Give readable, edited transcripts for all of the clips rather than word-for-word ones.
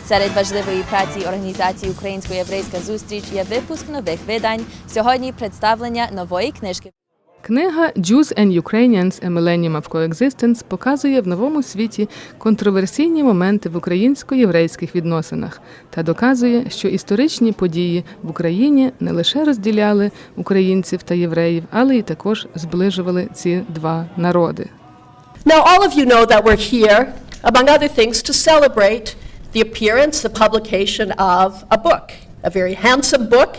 Серед важливої праці організації «Українсько-єврейська зустріч» є випуск нових видань. Сьогодні представлення нової книжки. Книга «Jews and Ukrainians – A Millennium of Coexistence» показує в новому світі контроверсійні моменти в українсько-єврейських відносинах та доказує, що історичні події в Україні не лише розділяли українців та євреїв, але й також зближували ці два народи. Now, all of you know that we're here, among other things, to celebrate the appearance, the publication of a book, a very handsome book,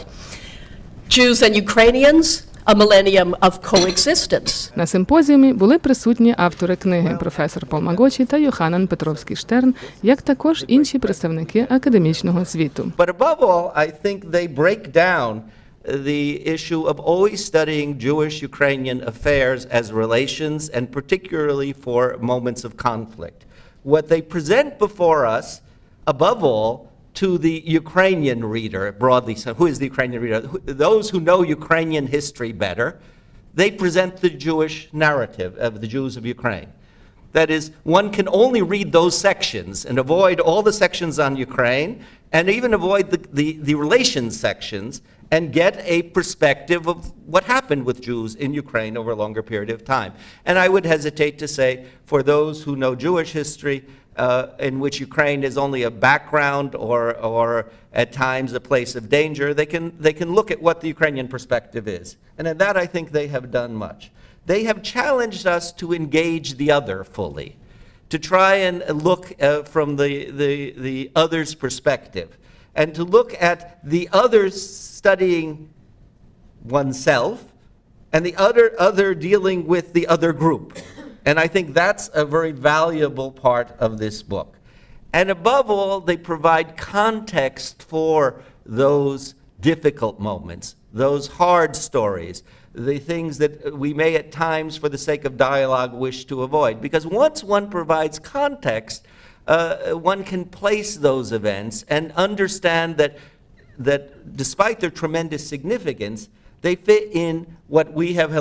Jews and Ukrainians, A Millennium of Coexistence. На симпозіумі були присутні автори книги професор Пол Магочі та Йоханан Петровський-Штерн, як також інші представники академічного світу. But above all, I think they break down the issue of always studying Jewish-Ukrainian affairs as relations, and particularly for moments of conflict. What they present before us, above all, to the Ukrainian reader, broadly, so who is the Ukrainian reader? Those who know Ukrainian history better, they present the Jewish narrative of the Jews of Ukraine. That is, one can only read those sections and avoid all the sections on Ukraine, and even avoid the relations sections, and get a perspective of what happened with Jews in Ukraine over a longer period of time. And I would hesitate to say, for those who know Jewish history, in which Ukraine is only a background or at times a place of danger, they can look at what the Ukrainian perspective is. And in that, I think they have done much. They have challenged us to engage the other fully, to try and look from the other's perspective, and to look at the other studying oneself and the other dealing with the other group. And I think that's a very valuable part of this book. And above all, they provide context for those difficult moments, those hard stories, the things that we may at times, for the sake of dialogue, wish to avoid. Because once one provides context, one can place those events and understand that despite their tremendous significance, they fit in what we have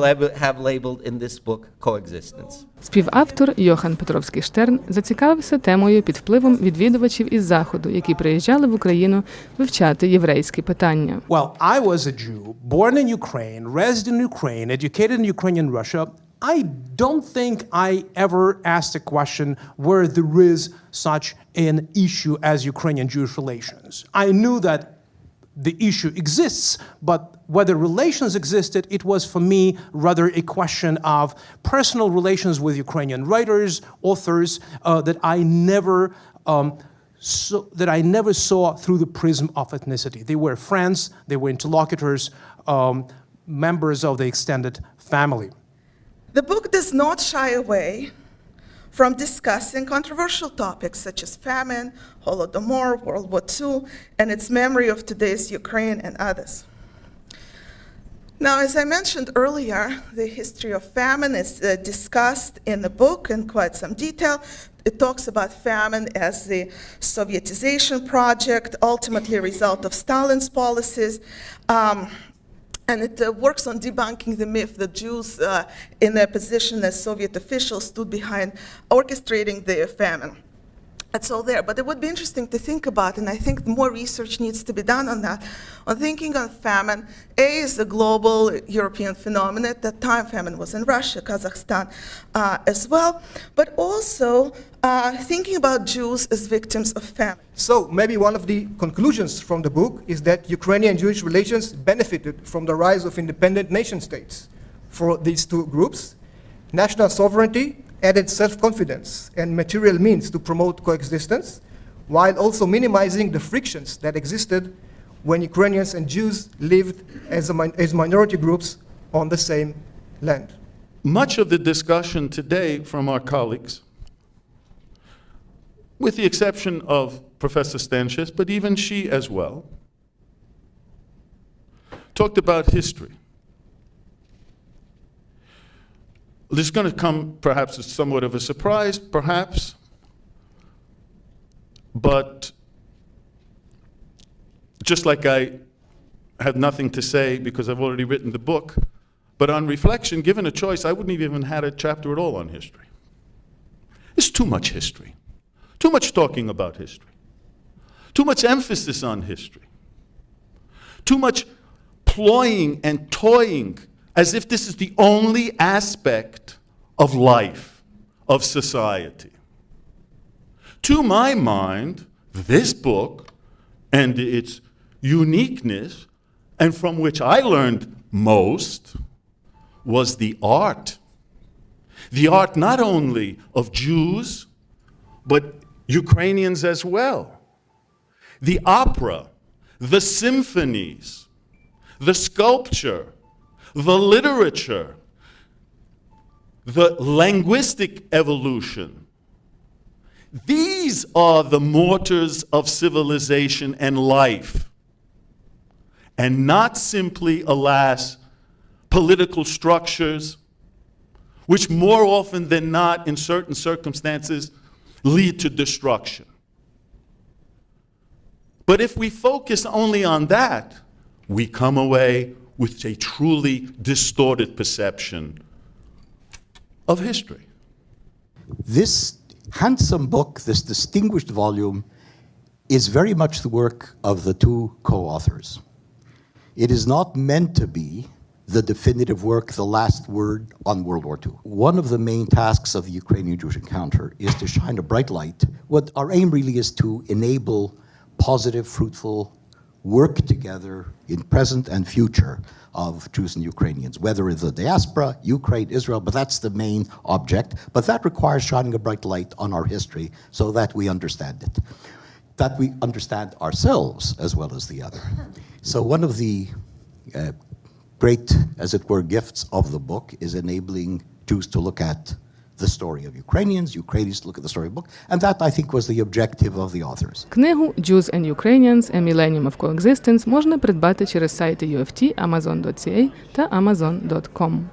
labeled in this book coexistence. Співавтор Йохан Петровський-Штерн зацікавився темою під впливом відвідувачів із Заходу, які приїжджали в Україну вивчати єврейські питання. Well, I was a Jew, born in Ukraine, raised in Ukraine, educated in Ukrainian Russia. I don't think I ever asked a question where there is such an issue as Ukrainian-Jewish relations. I knew that the issue exists, but whether relations existed, it was for me rather a question of personal relations with Ukrainian writers, authors, that I never saw through the prism of ethnicity. They were friends, they were interlocutors, members of the extended family. The book does not shy away from discussing controversial topics such as famine, Holodomor, World War II, and its memory of today's Ukraine and others. Now, as I mentioned earlier, the history of famine is discussed in the book in quite some detail. It talks about famine as the Sovietization project, ultimately a result of Stalin's policies. And it works on debunking the myth that Jews, in their position as Soviet officials, stood behind orchestrating the famine. That's all there. But it would be interesting to think about, and I think more research needs to be done on that, on thinking on famine. A is a global European phenomenon. At that time, famine was in Russia, Kazakhstan as well. But also thinking about Jews as victims of famine. So maybe one of the conclusions from the book is that Ukrainian-Jewish relations benefited from the rise of independent nation states. For these two groups, national sovereignty added self-confidence and material means to promote coexistence, while also minimizing the frictions that existed when Ukrainians and Jews lived as minority groups on the same land. Much of the discussion today from our colleagues, with the exception of Professor Stanches, but even she as well, talked about history. This is going to come perhaps as somewhat of a surprise, perhaps, but just like I had nothing to say because I've already written the book, but on reflection, given a choice, I wouldn't have even had a chapter at all on history. It's too much history, too much talking about history. Too much emphasis on history. Too much ploying and toying as if this is the only aspect of life, of society. To my mind, this book and its uniqueness, and from which I learned most, was the art. The art not only of Jews, but Ukrainians as well. The opera, the symphonies, the sculpture, the literature, the linguistic evolution. These are the mortars of civilization and life, and not simply, alas, political structures, which more often than not, in certain circumstances, lead to destruction. But if we focus only on that, we come away with a truly distorted perception of history. This handsome book, this distinguished volume, is very much the work of the two co-authors. It is not meant to be the definitive work, the last word on World War II. One of the main tasks of the Ukrainian-Jewish encounter is to shine a bright light. What our aim really is to enable positive, fruitful work together in present and future of Jews and Ukrainians, whether it's the diaspora, Ukraine, Israel, but that's the main object. But that requires shining a bright light on our history so that we understand it, that we understand ourselves as well as the other. So one of the great, as it were, gifts of the book is enabling Jews to look at the story of Ukrainians, Ukrainians to look at the story of the book, and that, I think, was the objective of the authors. Книгу «Jews and Ukrainians: A Millennium of Coexistence» можна придбати через сайти UFT, Amazon.ca та Amazon.com.